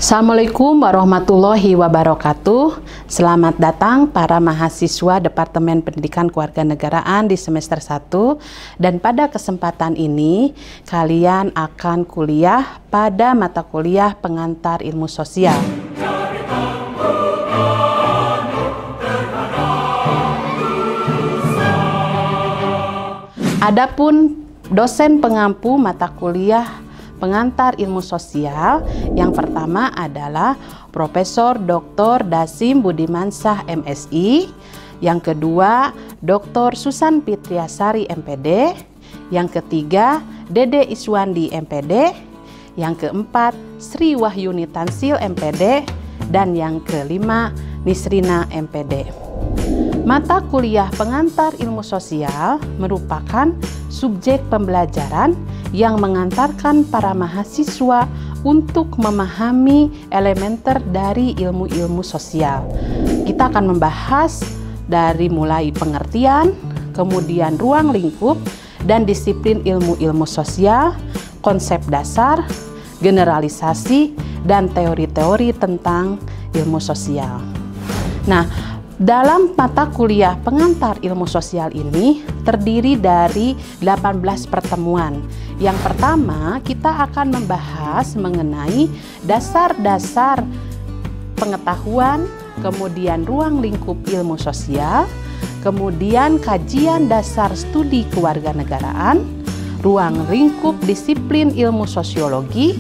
Assalamualaikum warahmatullahi wabarakatuh. Selamat datang para mahasiswa Departemen Pendidikan Kewarganegaraan di semester 1. Dan pada kesempatan ini kalian akan kuliah pada mata kuliah pengantar ilmu sosial. Adapun dosen pengampu mata kuliah pengantar ilmu sosial yang pertama adalah Profesor Dr. Dasim Budimansyah MSI, yang kedua Dr. Susan Fitriasari MPD, yang ketiga Dede Iswandi MPD, yang keempat Sri Wahyuni Tansil MPD, dan yang kelima Nisrina MPD. Mata kuliah pengantar ilmu sosial merupakan subjek pembelajaran yang mengantarkan para mahasiswa untuk memahami elementer dari ilmu-ilmu sosial. Kita akan membahas dari mulai pengertian, kemudian ruang lingkup, dan disiplin ilmu-ilmu sosial, konsep dasar, generalisasi, dan teori-teori tentang ilmu sosial. Nah, dalam mata kuliah pengantar ilmu sosial ini terdiri dari 18 pertemuan. Yang pertama, kita akan membahas mengenai dasar-dasar pengetahuan, kemudian ruang lingkup ilmu sosial, kemudian kajian dasar studi kewarganegaraan, ruang lingkup disiplin ilmu sosiologi,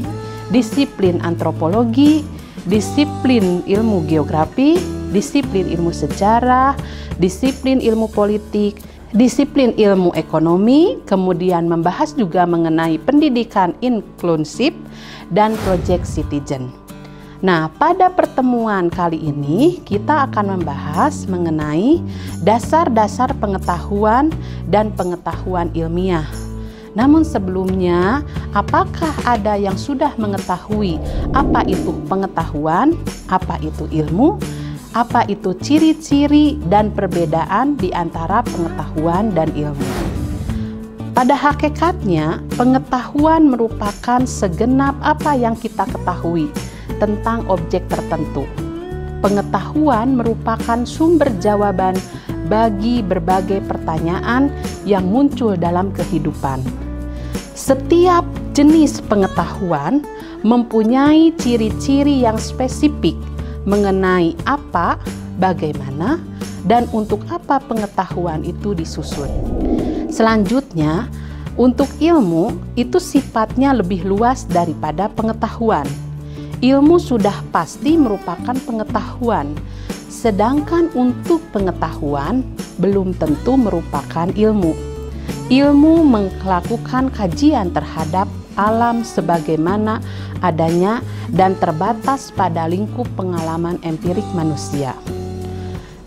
disiplin antropologi, disiplin ilmu geografi, disiplin ilmu sejarah, disiplin ilmu politik, disiplin ilmu ekonomi, kemudian membahas juga mengenai pendidikan inklusif dan project citizen. Nah, pada pertemuan kali ini kita akan membahas mengenai dasar-dasar pengetahuan dan pengetahuan ilmiah. Namun sebelumnya, apakah ada yang sudah mengetahui apa itu pengetahuan, apa itu ilmu, apa itu ciri-ciri dan perbedaan di antara pengetahuan dan ilmu? Pada hakikatnya, pengetahuan merupakan segenap apa yang kita ketahui tentang objek tertentu. Pengetahuan merupakan sumber jawaban bagi berbagai pertanyaan yang muncul dalam kehidupan. Setiap jenis pengetahuan mempunyai ciri-ciri yang spesifik mengenai apa, bagaimana, dan untuk apa pengetahuan itu disusun. Selanjutnya, untuk ilmu itu sifatnya lebih luas daripada pengetahuan. Ilmu sudah pasti merupakan pengetahuan, sedangkan untuk pengetahuan belum tentu merupakan ilmu. Ilmu melakukan kajian terhadap alam sebagaimana adanya dan terbatas pada lingkup pengalaman empirik manusia.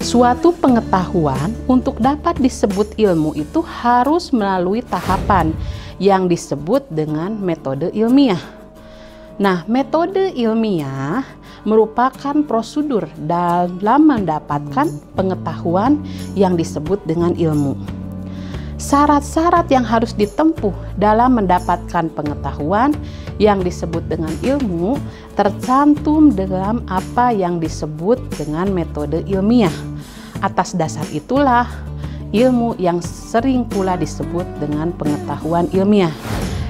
Suatu pengetahuan untuk dapat disebut ilmu itu harus melalui tahapan yang disebut dengan metode ilmiah. Nah, metode ilmiah merupakan prosedur dalam mendapatkan pengetahuan yang disebut dengan ilmu. Syarat-syarat yang harus ditempuh dalam mendapatkan pengetahuan yang disebut dengan ilmu tercantum dalam apa yang disebut dengan metode ilmiah. Atas dasar itulah ilmu yang sering pula disebut dengan pengetahuan ilmiah.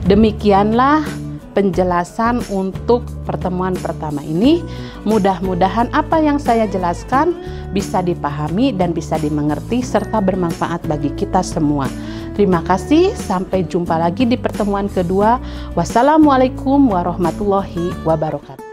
Demikianlah penjelasan untuk pertemuan pertama ini. Mudah-mudahan apa yang saya jelaskan bisa dipahami dan bisa dimengerti serta bermanfaat bagi kita semua. Terima kasih, sampai jumpa lagi di pertemuan kedua. Wassalamualaikum warahmatullahi wabarakatuh.